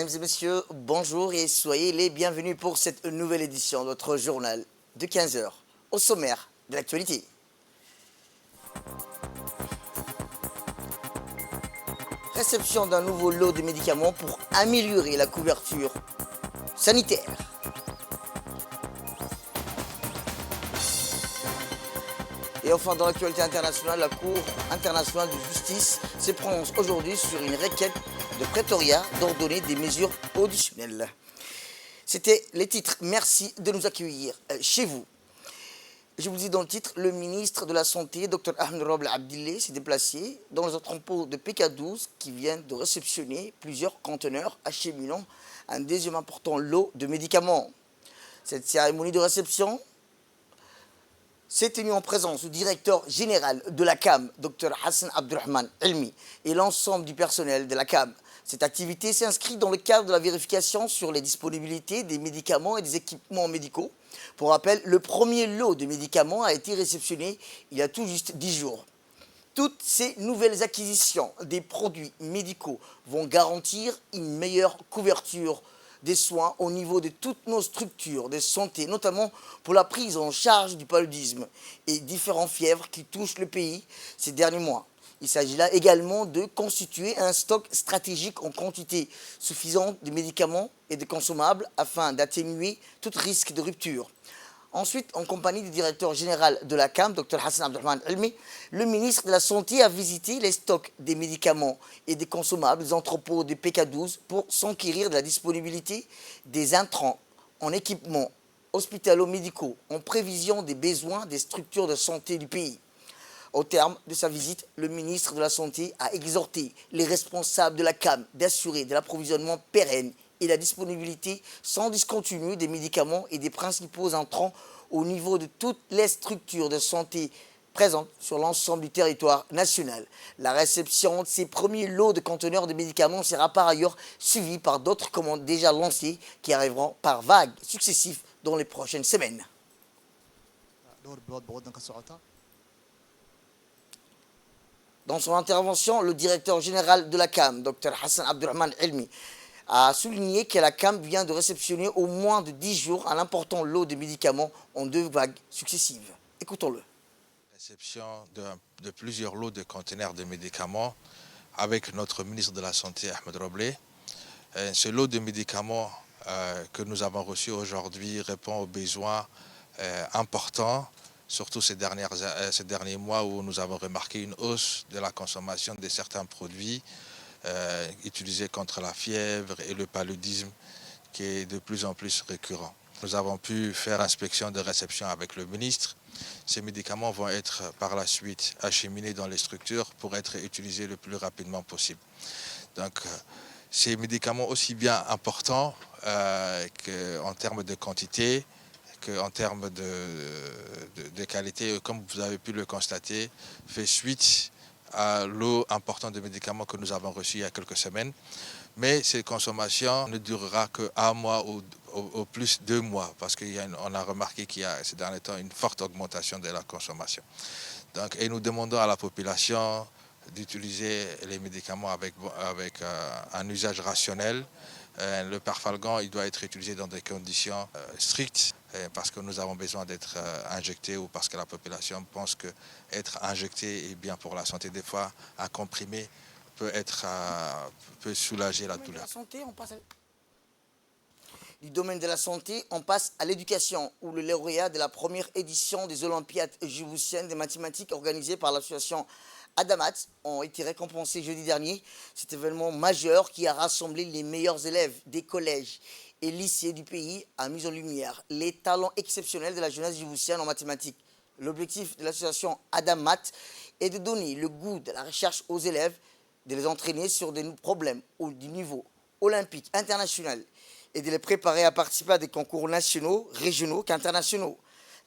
Mesdames et messieurs, bonjour et soyez les bienvenus pour cette nouvelle édition de notre journal de 15 heures. Au sommaire de l'actualité. Réception d'un nouveau lot de médicaments pour améliorer la couverture sanitaire. Et enfin, dans l'actualité internationale, la Cour internationale de justice se prononce aujourd'hui sur une requête de Pretoria d'ordonner des mesures auditionnelles. C'était les titres. Merci de nous accueillir chez vous. Je vous dis dans le titre, le ministre de la Santé, Dr Ahmed Roble Abdillah, s'est déplacé dans les entrepôts de PK12 qui viennent de réceptionner plusieurs conteneurs acheminant un deuxième important lot de médicaments. Cette cérémonie de réception s'est tenue en présence du directeur général de la CAM, Dr Hassan Abdurrahman Elmi, et l'ensemble du personnel de la CAM. Cette activité s'inscrit dans le cadre de la vérification sur les disponibilités des médicaments et des équipements médicaux. Pour rappel, le premier lot de médicaments a été réceptionné il y a tout juste 10 jours. Toutes ces nouvelles acquisitions des produits médicaux vont garantir une meilleure couverture des soins au niveau de toutes nos structures de santé, notamment pour la prise en charge du paludisme et différentes fièvres qui touchent le pays ces derniers mois. Il s'agit là également de constituer un stock stratégique en quantité suffisante de médicaments et de consommables afin d'atténuer tout risque de rupture. Ensuite, en compagnie du directeur général de la CAM, Dr Hassan Abdurrahman Elmi, le ministre de la Santé a visité les stocks des médicaments et des consommables des entrepôts de PK12 pour s'enquérir de la disponibilité des intrants en équipements hospitalo-médicaux en prévision des besoins des structures de santé du pays. Au terme de sa visite, le ministre de la Santé a exhorté les responsables de la CAM d'assurer de l'approvisionnement pérenne et la disponibilité sans discontinu des médicaments et des principaux intrants au niveau de toutes les structures de santé présentes sur l'ensemble du territoire national. La réception de ces premiers lots de conteneurs de médicaments sera par ailleurs suivie par d'autres commandes déjà lancées qui arriveront par vagues successives dans les prochaines semaines. Dans son intervention, le directeur général de la CAM, Dr Hassan Abdurrahman Elmi, a souligné que la CAM vient de réceptionner au moins de 10 jours un important lot de médicaments en 2 vagues successives. Écoutons-le. Réception de plusieurs lots de conteneurs de médicaments avec notre ministre de la Santé, Ahmed Roble. Ce lot de médicaments que nous avons reçu aujourd'hui répond aux besoins importants, surtout ces derniers mois où nous avons remarqué une hausse de la consommation de certains produits utilisés contre la fièvre et le paludisme qui est de plus en plus récurrent. Nous avons pu faire inspection de réception avec le ministre. Ces médicaments vont être par la suite acheminés dans les structures pour être utilisés le plus rapidement possible. Donc, ces médicaments aussi bien importants qu'en termes de quantité, qu'en termes de qualité, comme vous avez pu le constater, fait suite à l'eau importante de médicaments que nous avons reçus il y a quelques semaines. Mais cette consommation ne durera qu'un mois ou au plus 2 mois, parce qu'on a remarqué qu'il y a ces derniers temps une forte augmentation de la consommation. Donc, et nous demandons à la population d'utiliser les médicaments avec un usage rationnel. Le Perfalgan, il doit être utilisé dans des conditions strictes parce que nous avons besoin d'être injectés ou parce que la population pense qu'être injecté est bien pour la santé. Des fois, un comprimé peut soulager la douleur. Du domaine de la santé, on passe à l'éducation, où le lauréat de la première édition des Olympiades djiboutiennes des mathématiques organisées par l'association Adamat ont été récompensés jeudi dernier. Cet événement majeur qui a rassemblé les meilleurs élèves des collèges et lycées du pays a mis en lumière les talents exceptionnels de la jeunesse djiboutienne en mathématiques. L'objectif de l'association Adamat est de donner le goût de la recherche aux élèves, de les entraîner sur des problèmes du niveau olympique international et de les préparer à participer à des concours nationaux, régionaux qu'internationaux.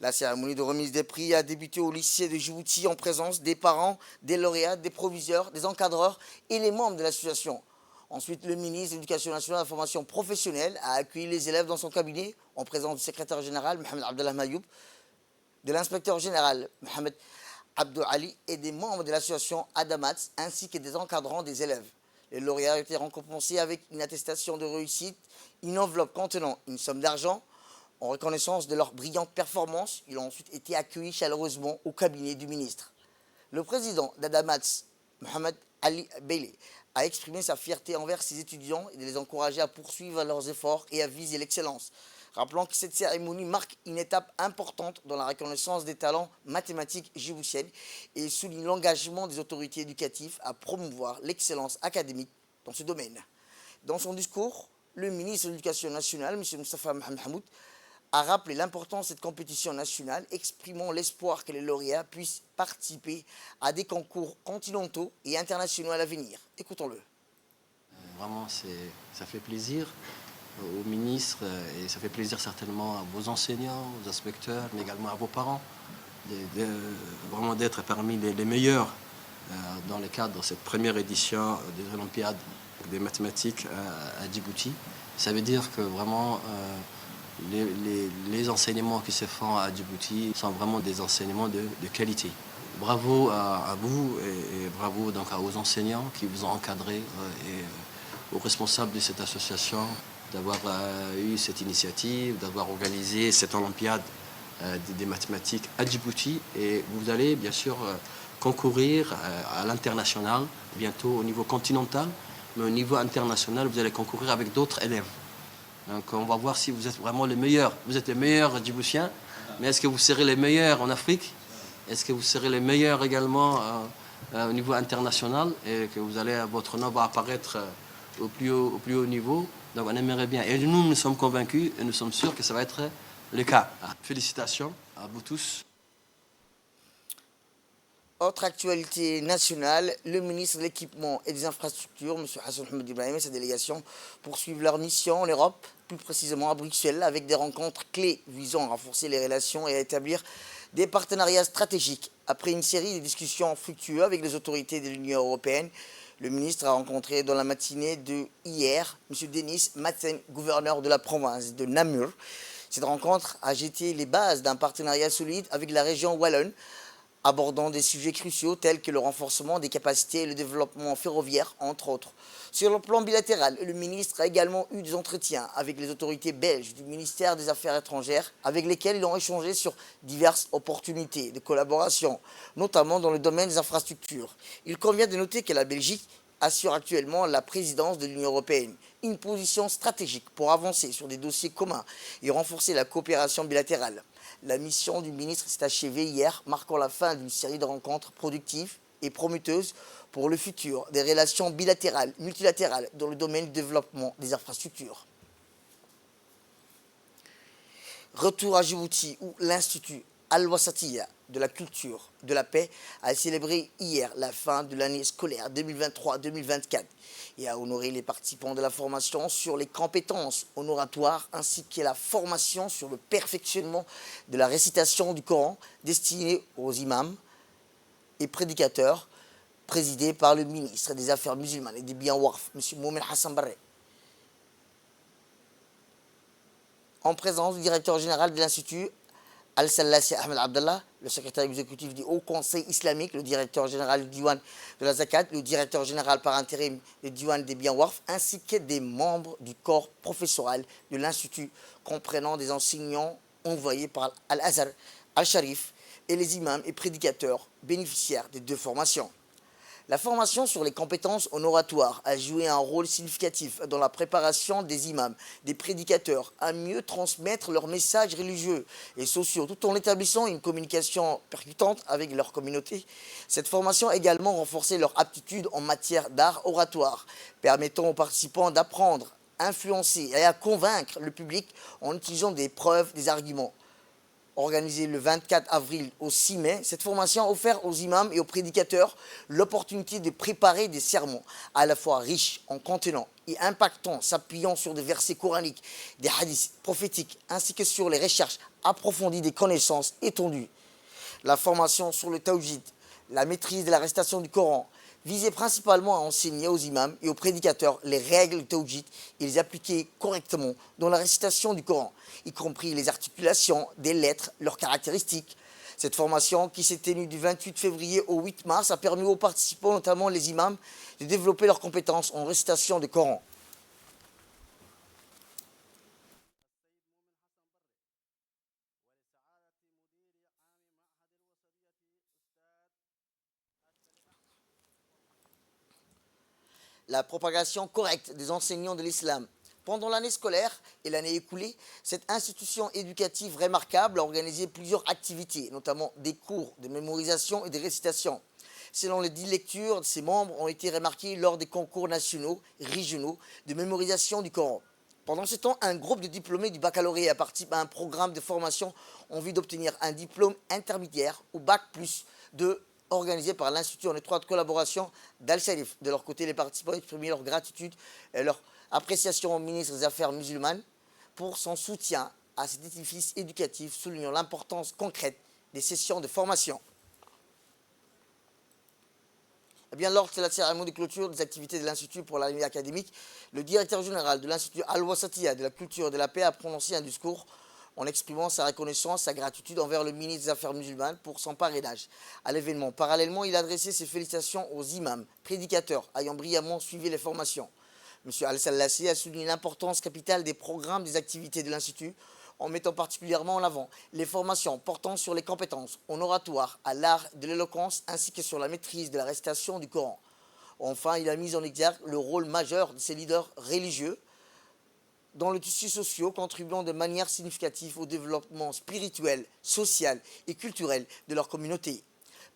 La cérémonie de remise des prix a débuté au lycée de Djibouti en présence des parents, des lauréats, des proviseurs, des encadreurs et les membres de l'association. Ensuite, le ministre de l'Éducation nationale et de la formation professionnelle a accueilli les élèves dans son cabinet en présence du secrétaire général, Mohamed Abdallah Mayoub, de l'inspecteur général, Mohamed Abdou Ali, et des membres de l'association Adamat, ainsi que des encadrants des élèves. Les lauréats ont été récompensés avec une attestation de réussite, une enveloppe contenant une somme d'argent. En reconnaissance de leur brillante performance, ils ont ensuite été accueillis chaleureusement au cabinet du ministre. Le président d'Adamats, Mohamed Ali Beyli, a exprimé sa fierté envers ses étudiants et de les encourager à poursuivre leurs efforts et à viser l'excellence. Rappelons que cette cérémonie marque une étape importante dans la reconnaissance des talents mathématiques djiboutiennes et souligne l'engagement des autorités éducatives à promouvoir l'excellence académique dans ce domaine. Dans son discours, le ministre de l'Éducation nationale, M. Moustapha Mohamed Hamoud, a rappelé l'importance de cette compétition nationale, exprimant l'espoir que les lauréats puissent participer à des concours continentaux et internationaux à l'avenir. Écoutons-le. Vraiment, ça fait plaisir aux ministres et ça fait plaisir certainement à vos enseignants, aux inspecteurs, mais également à vos parents, vraiment d'être parmi les meilleurs dans le cadre de cette première édition des Olympiades des mathématiques à Djibouti. Ça veut dire que vraiment les enseignements qui se font à Djibouti sont vraiment des enseignements de qualité. Bravo à vous et bravo donc aux enseignants qui vous ont encadré et aux responsables de cette association d'avoir eu cette initiative, d'avoir organisé cette Olympiade des mathématiques à Djibouti. Et vous allez bien sûr concourir à l'international, bientôt au niveau continental, mais au niveau international, vous allez concourir avec d'autres élèves. Donc on va voir si vous êtes vraiment les meilleurs. Vous êtes les meilleurs djiboutiens, mais est-ce que vous serez les meilleurs en Afrique? Est-ce que vous serez les meilleurs également au niveau international et que vous allez, votre nom va apparaître au plus haut niveau? Donc on aimerait bien. Et nous sommes convaincus et nous sommes sûrs que ça va être le cas. Félicitations à vous tous. Autre actualité nationale, le ministre de l'Équipement et des Infrastructures, M. Hassan Ahmed Ibrahim et sa délégation poursuivent leur mission en Europe, plus précisément à Bruxelles, avec des rencontres clés visant à renforcer les relations et à établir des partenariats stratégiques. Après une série de discussions fructueuses avec les autorités de l'Union européenne, le ministre a rencontré dans la matinée de hier M. Denis Matzen, gouverneur de la province de Namur. Cette rencontre a jeté les bases d'un partenariat solide avec la région wallonne, abordant des sujets cruciaux tels que le renforcement des capacités et le développement ferroviaire, entre autres. Sur le plan bilatéral, le ministre a également eu des entretiens avec les autorités belges du ministère des Affaires étrangères, avec lesquels ils ont échangé sur diverses opportunités de collaboration, notamment dans le domaine des infrastructures. Il convient de noter que la Belgique assure actuellement la présidence de l'Union européenne, une position stratégique pour avancer sur des dossiers communs et renforcer la coopération bilatérale. La mission du ministre s'est achevée hier, marquant la fin d'une série de rencontres productives et prometteuses pour le futur des relations bilatérales, multilatérales dans le domaine du développement des infrastructures. Retour à Djibouti, où l'Institut Al-Wasatiyya de la culture, de la paix a célébré hier la fin de l'année scolaire 2023-2024 et a honoré les participants de la formation sur les compétences honoratoires ainsi que la formation sur le perfectionnement de la récitation du Coran destinée aux imams et prédicateurs, présidé par le ministre des Affaires musulmanes et des biens Waqf, M. Moumen Hassan Barre. En présence du directeur général de l'Institut, Al-Sallassi Ahmed Abdallah, le secrétaire exécutif du Haut Conseil islamique, le directeur général du Diwan de la Zakat, le directeur général par intérim du Diwan des biens Waqf, ainsi que des membres du corps professoral de l'Institut, comprenant des enseignants envoyés par Al-Azhar, Al-Sharif et les imams et prédicateurs bénéficiaires des deux formations. La formation sur les compétences honoratoires a joué un rôle significatif dans la préparation des imams, des prédicateurs, à mieux transmettre leurs messages religieux et sociaux, tout en établissant une communication percutante avec leur communauté. Cette formation a également renforcé leur aptitude en matière d'art oratoire, permettant aux participants d'apprendre, influencer et à convaincre le public en utilisant des preuves, des arguments. Organisée le 24 avril au 6 mai, cette formation a offert aux imams et aux prédicateurs l'opportunité de préparer des sermons à la fois riches en contenant et impactants, s'appuyant sur des versets coraniques, des hadiths prophétiques, ainsi que sur les recherches approfondies des connaissances étendues. La formation sur le tawhid, la maîtrise de la récitation du Coran, visait principalement à enseigner aux imams et aux prédicateurs les règles du tawhid et les appliquer correctement dans la récitation du Coran, y compris les articulations des lettres, leurs caractéristiques. Cette formation, qui s'est tenue du 28 février au 8 mars, a permis aux participants, notamment les imams, de développer leurs compétences en récitation du Coran. La propagation correcte des enseignants de l'islam. Pendant l'année scolaire et l'année écoulée, cette institution éducative remarquable a organisé plusieurs activités, notamment des cours de mémorisation et de récitation. Selon les 10 lectures, ses membres ont été remarqués lors des concours nationaux et régionaux de mémorisation du Coran. Pendant ce temps, un groupe de diplômés du baccalauréat participe à un programme de formation en vue d'obtenir un diplôme intermédiaire ou Bac plus 2 organisé par l'Institut en étroite collaboration d'Al-Sharif. De leur côté, les participants exprimaient leur gratitude et leur appréciation au ministre des Affaires musulmanes pour son soutien à cet édifice éducatif, soulignant l'importance concrète des sessions de formation. Eh bien, lors de la cérémonie de clôture des activités de l'Institut pour l'année académique, le directeur général de l'Institut Al-Wasatiyya de la culture et de la paix a prononcé un discours en exprimant sa reconnaissance, sa gratitude envers le ministre des Affaires musulmanes pour son parrainage à l'événement. Parallèlement, il a adressé ses félicitations aux imams, prédicateurs, ayant brillamment suivi les formations. M. Al-Sallassi a souligné l'importance capitale des programmes des activités de l'Institut, en mettant particulièrement en avant les formations portant sur les compétences en oratoire, à l'art de l'éloquence, ainsi que sur la maîtrise de la récitation du Coran. Enfin, il a mis en exergue le rôle majeur de ces leaders religieux dans le tissu social, contribuant de manière significative au développement spirituel, social et culturel de leur communauté.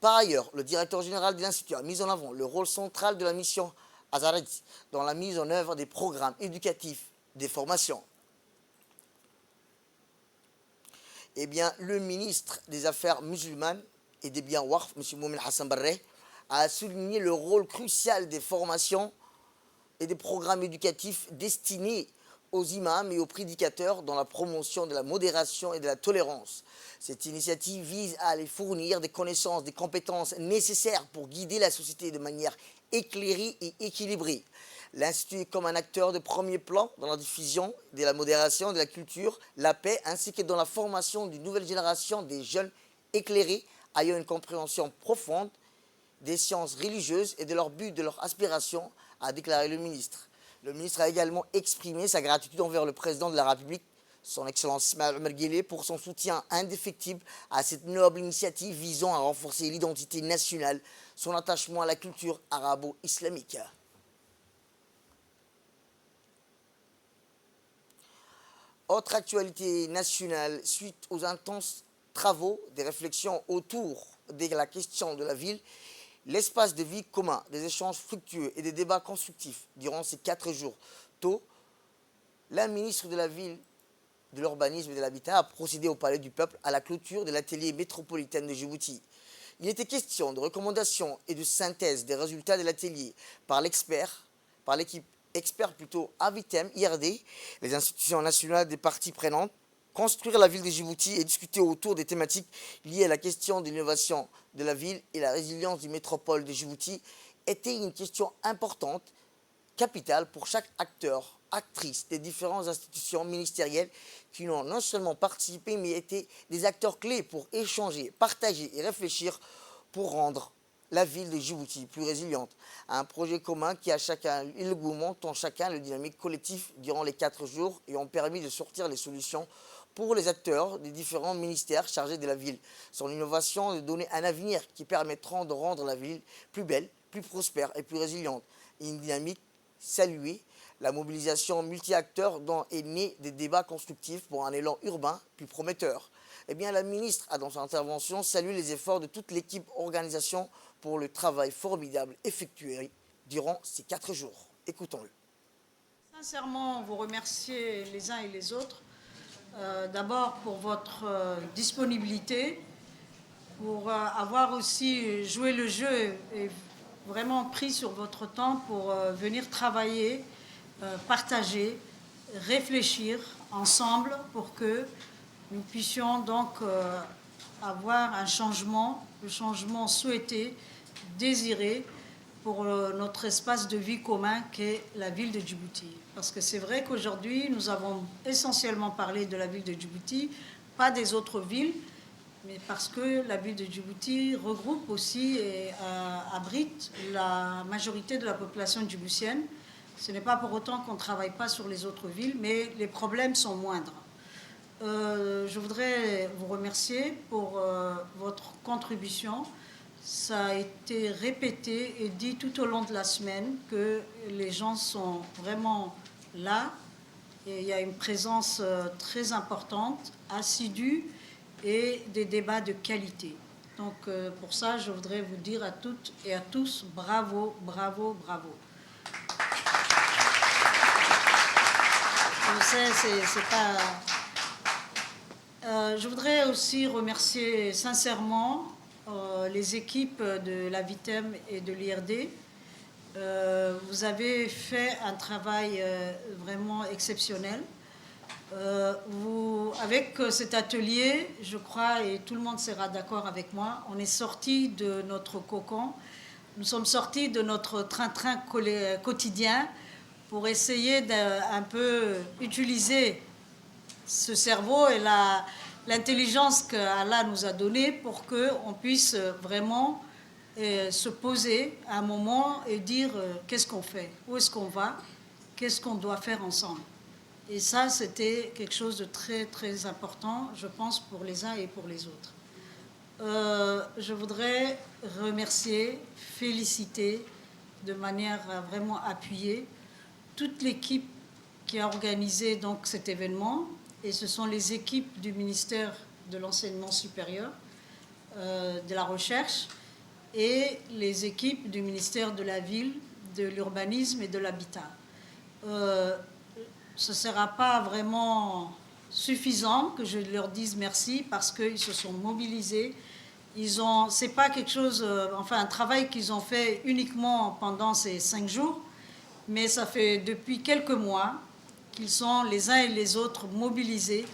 Par ailleurs, le directeur général de l'Institut a mis en avant le rôle central de la mission Azharite dans la mise en œuvre des programmes éducatifs des formations. Eh bien, le ministre des Affaires musulmanes et des biens Waqf, M. Moumen Hassan Barre, a souligné le rôle crucial des formations et des programmes éducatifs destinés aux imams et aux prédicateurs dans la promotion de la modération et de la tolérance. Cette initiative vise à les fournir des connaissances, des compétences nécessaires pour guider la société de manière éclairée et équilibrée. L'Institut est comme un acteur de premier plan dans la diffusion de la modération, de la culture, la paix, ainsi que dans la formation d'une nouvelle génération des jeunes éclairés ayant une compréhension profonde des sciences religieuses et de leur but, de leur aspiration, a déclaré le ministre. Le ministre a également exprimé sa gratitude envers le président de la République, son Excellence Ismaël Omar Guelleh, pour son soutien indéfectible à cette noble initiative visant à renforcer l'identité nationale, son attachement à la culture arabo-islamique. Autre actualité nationale, suite aux intenses travaux, des réflexions autour de la question de la ville, l'espace de vie commun, des échanges fructueux et des débats constructifs durant ces 4 jours. Tôt, la ministre de la Ville, de l'Urbanisme et de l'Habitat a procédé au Palais du Peuple à la clôture de l'atelier métropolitain de Djibouti. Il était question de recommandations et de synthèse des résultats de l'atelier par l'équipe expert Avitem, IRD, les institutions nationales des parties prenantes. Construire la ville de Djibouti et discuter autour des thématiques liées à la question de l'innovation de la ville et la résilience du métropole de Djibouti était une question importante, capitale pour chaque acteur, actrice des différentes institutions ministérielles qui n'ont non seulement participé mais étaient des acteurs clés pour échanger, partager et réfléchir pour rendre la ville de Djibouti plus résiliente. Un projet commun qui a chacun le gourmand, en chacun le dynamique collectif durant les 4 jours et ont permis de sortir les solutions pour les acteurs des différents ministères chargés de la ville. Son innovation de donner un avenir qui permettront de rendre la ville plus belle, plus prospère et plus résiliente. Une dynamique saluée, la mobilisation multi-acteurs dont est née des débats constructifs pour un élan urbain plus prometteur. Eh bien, la ministre a dans son intervention salué les efforts de toute l'équipe organisation pour le travail formidable effectué durant ces 4 jours. Écoutons-le. Sincèrement, vous remercier les uns et les autres. D'abord pour votre disponibilité, pour avoir aussi joué le jeu et vraiment pris sur votre temps pour venir travailler, partager, réfléchir ensemble pour que nous puissions donc avoir un changement, le changement souhaité, désiré pour notre espace de vie commun qu'est la ville de Djibouti. Parce que c'est vrai qu'aujourd'hui, nous avons essentiellement parlé de la ville de Djibouti, pas des autres villes, mais parce que la ville de Djibouti regroupe aussi et abrite la majorité de la population djiboutienne. Ce n'est pas pour autant qu'on ne travaille pas sur les autres villes, mais les problèmes sont moindres. Je voudrais vous remercier pour votre contribution. Ça a été répété et dit tout au long de la semaine que les gens sont vraiment là. Et il y a une présence très importante, assidue et des débats de qualité. Donc pour ça, je voudrais vous dire à toutes et à tous, bravo, bravo, bravo. Je sais, c'est pas... je voudrais aussi remercier sincèrement les équipes de la VITEM et de l'IRD. Vous avez fait un travail vraiment exceptionnel. Avec cet atelier, je crois, et tout le monde sera d'accord avec moi, on est sorti de notre cocon, nous sommes sortis de notre train-train quotidien pour essayer d'un peu utiliser ce cerveau et l'intelligence qu'Allah nous a donnée pour qu'on puisse vraiment se poser un moment et dire qu'est-ce qu'on fait, où est-ce qu'on va, qu'est-ce qu'on doit faire ensemble. Et ça, c'était quelque chose de très, très important, je pense, pour les uns et pour les autres. Je voudrais remercier, féliciter de manière vraiment appuyée toute l'équipe qui a organisé donc cet événement, et ce sont les équipes du ministère de l'Enseignement supérieur, de la Recherche, et les équipes du ministère de la Ville, de l'Urbanisme et de l'Habitat. Ce ne sera pas vraiment suffisant que je leur dise merci parce qu'ils se sont mobilisés. C'est pas quelque chose, enfin un travail qu'ils ont fait uniquement pendant ces 5 jours, mais ça fait depuis quelques mois qu'ils sont les uns et les autres mobilisés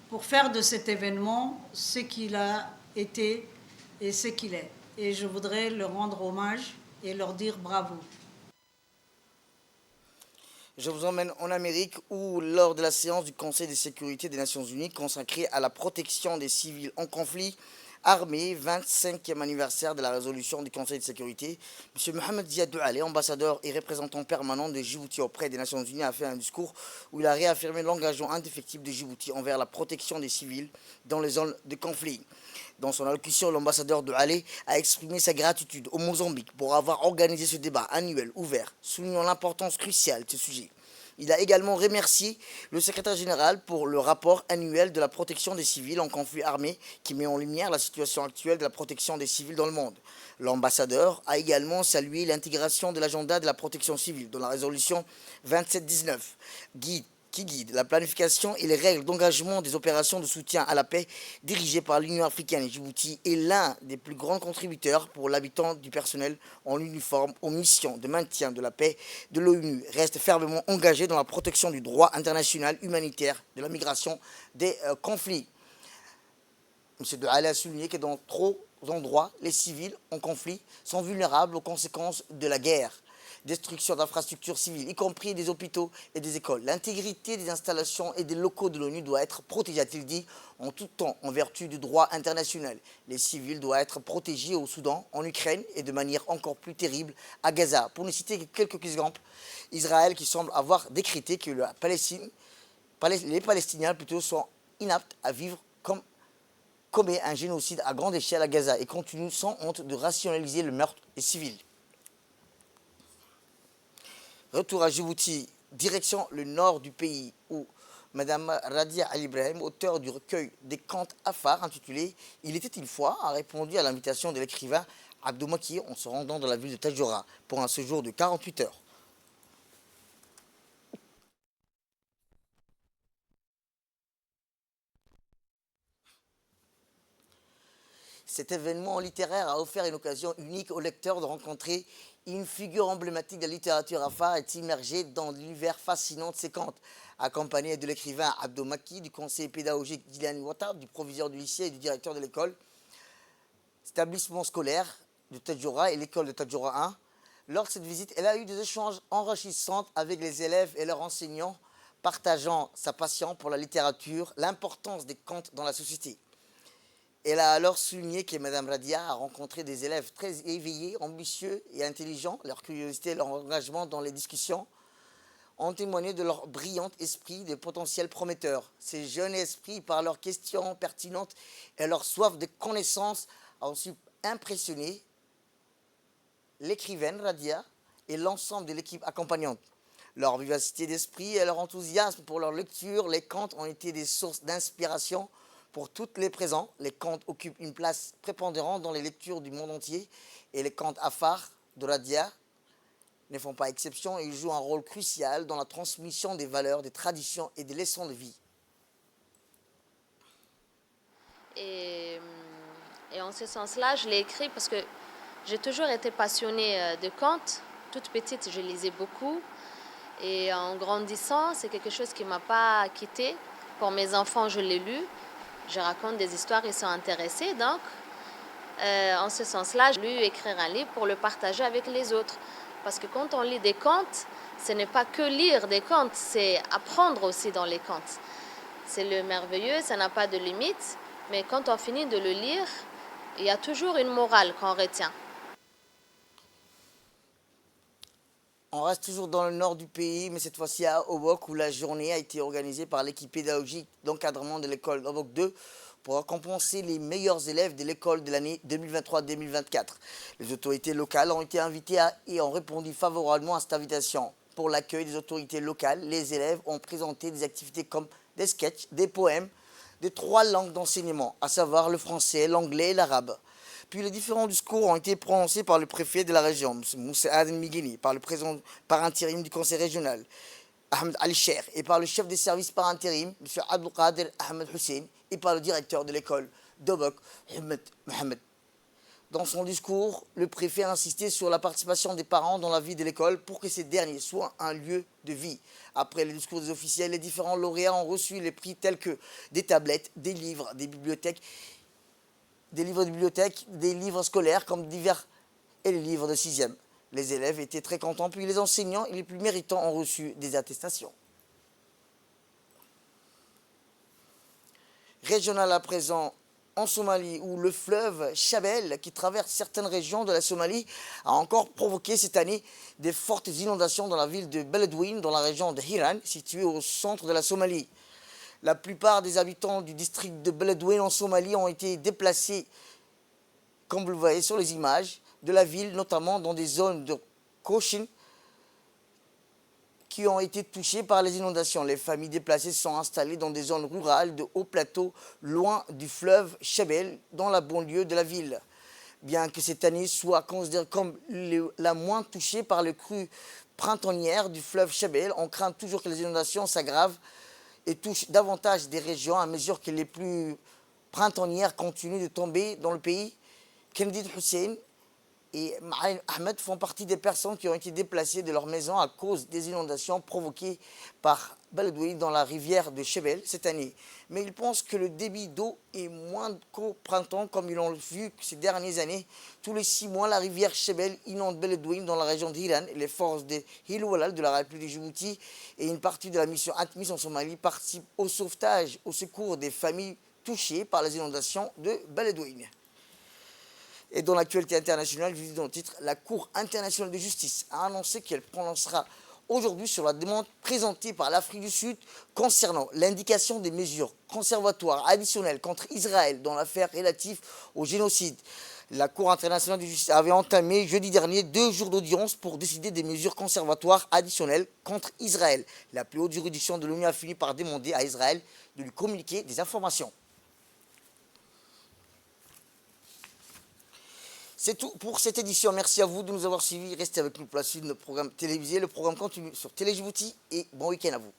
pour faire de cet événement ce qu'il a été et ce qu'il est. Et je voudrais leur rendre hommage et leur dire bravo. Je vous emmène en Amérique où, lors de la séance du Conseil de sécurité des Nations Unies consacrée à la protection des civils en conflit armé, 25e anniversaire de la résolution du Conseil de sécurité, M. Mohamed Ziad Douale, ambassadeur et représentant permanent de Djibouti auprès des Nations Unies, a fait un discours où il a réaffirmé l'engagement indéfectible de Djibouti envers la protection des civils dans les zones de conflit. Dans son allocution, l'ambassadeur Douale a exprimé sa gratitude au Mozambique pour avoir organisé ce débat annuel ouvert, soulignant l'importance cruciale de ce sujet. Il a également remercié le secrétaire général pour le rapport annuel de la protection des civils en conflit armé qui met en lumière la situation actuelle de la protection des civils dans le monde. L'ambassadeur a également salué l'intégration de l'agenda de la protection civile dans la résolution 2719, qui guide la planification et les règles d'engagement des opérations de soutien à la paix dirigées par l'Union africaine. Et Djibouti est l'un des plus grands contributeurs pour l'habitant du personnel en uniforme aux missions de maintien de la paix de l'ONU, reste fermement engagé dans la protection du droit international humanitaire, de la migration, des conflits. M. Douale a souligné que dans trop d'endroits, les civils en conflit sont vulnérables aux conséquences de la guerre. Destruction d'infrastructures civiles, y compris des hôpitaux et des écoles. L'intégrité des installations et des locaux de l'ONU doit être protégée, a-t-il dit, en tout temps, en vertu du droit international. Les civils doivent être protégés au Soudan, en Ukraine et de manière encore plus terrible à Gaza. Pour ne citer que quelques exemples, Israël qui semble avoir décrété que les Palestiniens plutôt sont inaptes à vivre comme commet un génocide à grande échelle à Gaza et continue sans honte de rationaliser le meurtre des civils. Retour à Djibouti, direction le nord du pays où Mme Radia Al-Ibrahim, auteure du recueil des contes Afar intitulé « Il était une fois », a répondu à l'invitation de l'écrivain Abdou Maki en se rendant dans la ville de Tadjoura pour un séjour de 48 heures. Cet événement littéraire a offert une occasion unique aux lecteurs de rencontrer une figure emblématique de la littérature afar et immergée dans l'univers fascinant de ses contes. Accompagné de l'écrivain Abdou Maki, du conseiller pédagogique Dilani Ouattara, du proviseur du lycée et du directeur de l'école, établissement scolaire de Tadjoura et l'école de Tadjoura 1. Lors de cette visite, elle a eu des échanges enrichissants avec les élèves et leurs enseignants, partageant sa passion pour la littérature, l'importance des contes dans la société. Elle a alors souligné que Mme Radia a rencontré des élèves très éveillés, ambitieux et intelligents. Leur curiosité et leur engagement dans les discussions ont témoigné de leur brillant esprit, de potentiel prometteur. Ces jeunes esprits, par leurs questions pertinentes et leur soif de connaissance, ont su impressionner l'écrivaine Radia et l'ensemble de l'équipe accompagnante. Leur vivacité d'esprit et leur enthousiasme pour leur lecture, les contes ont été des sources d'inspiration pour toutes les présents. Les contes occupent une place prépondérante dans les lectures du monde entier et les contes hafares de Radia ne font pas exception et ils jouent un rôle crucial dans la transmission des valeurs, des traditions et des leçons de vie. Et en ce sens-là, je l'ai écrit parce que j'ai toujours été passionnée de contes. Toute petite, je lisais beaucoup. Et en grandissant, c'est quelque chose qui ne m'a pas quittée. Pour mes enfants, je l'ai lu. Je raconte des histoires, ils sont intéressés. Donc, en ce sens-là, j'ai voulu écrire un livre pour le partager avec les autres. Parce que quand on lit des contes, ce n'est pas que lire des contes, c'est apprendre aussi dans les contes. C'est le merveilleux, ça n'a pas de limite. Mais quand on finit de le lire, il y a toujours une morale qu'on retient. On reste toujours dans le nord du pays, mais cette fois-ci à Obok, où la journée a été organisée par l'équipe pédagogique d'encadrement de l'école d'Obok 2 pour récompenser les meilleurs élèves de l'école de l'année 2023-2024. Les autorités locales ont été invitées et ont répondu favorablement à cette invitation. Pour l'accueil des autorités locales, les élèves ont présenté des activités comme des sketchs, des poèmes, des 3 langues d'enseignement, à savoir le français, l'anglais et l'arabe. Puis les différents discours ont été prononcés par le préfet de la région, M. Moussa Aden Miguini, par le président par intérim du conseil régional, Ahmed Ali Cher, et par le chef des services par intérim, M. Abdelkader Ahmed Hussein, et par le directeur de l'école, Dobok Mohamed. Dans son discours, le préfet a insisté sur la participation des parents dans la vie de l'école pour que ces derniers soient un lieu de vie. Après le discours des officiels, les différents lauréats ont reçu les prix tels que des tablettes, des livres, des bibliothèques, des livres scolaires comme divers et les livres de 6e. Les élèves étaient très contents, puis les enseignants et les plus méritants ont reçu des attestations. Régional à présent en Somalie, où le fleuve Chabel, qui traverse certaines régions de la Somalie, a encore provoqué cette année des fortes inondations dans la ville de Beledweyne, dans la région de Hiran, située au centre de la Somalie. La plupart des habitants du district de Beledweyne en Somalie ont été déplacés, comme vous le voyez sur les images, de la ville, notamment dans des zones de Koshin qui ont été touchées par les inondations. Les familles déplacées sont installées dans des zones rurales de haut plateau, loin du fleuve Chabel, dans la banlieue de la ville. Bien que cette année soit considérée comme la moins touchée par le crue printanière du fleuve Chabel, on craint toujours que les inondations s'aggravent et touchent davantage des régions à mesure que les plus printanières continuent de tomber dans le pays. Kennedy Hussein et Ma'in Ahmed font partie des personnes qui ont été déplacées de leur maison à cause des inondations provoquées par Beledweyne dans la rivière de Chabel cette année. Mais ils pensent que le débit d'eau est moins qu'au printemps, comme ils l'ont vu ces dernières années. Tous les 6 mois, la rivière Chabel inonde Beledweyne dans la région d'Iran. Les forces de Hilwalal de la République de Djibouti et une partie de la mission ATMIS en Somalie participent au sauvetage, au secours des familles touchées par les inondations de Beledweyne. Et dans l'actualité internationale, je vous dis dans le titre, la Cour internationale de justice a annoncé qu'elle prononcera aujourd'hui sur la demande présentée par l'Afrique du Sud concernant l'indication des mesures conservatoires additionnelles contre Israël dans l'affaire relative au génocide. La Cour internationale de justice avait entamé jeudi dernier 2 jours d'audience pour décider des mesures conservatoires additionnelles contre Israël. La plus haute juridiction de l'ONU a fini par demander à Israël de lui communiquer des informations. C'est tout pour cette édition. Merci à vous de nous avoir suivis. Restez avec nous pour la suite de notre programme télévisé. Le programme continue sur Télé Djibouti et bon week-end à vous.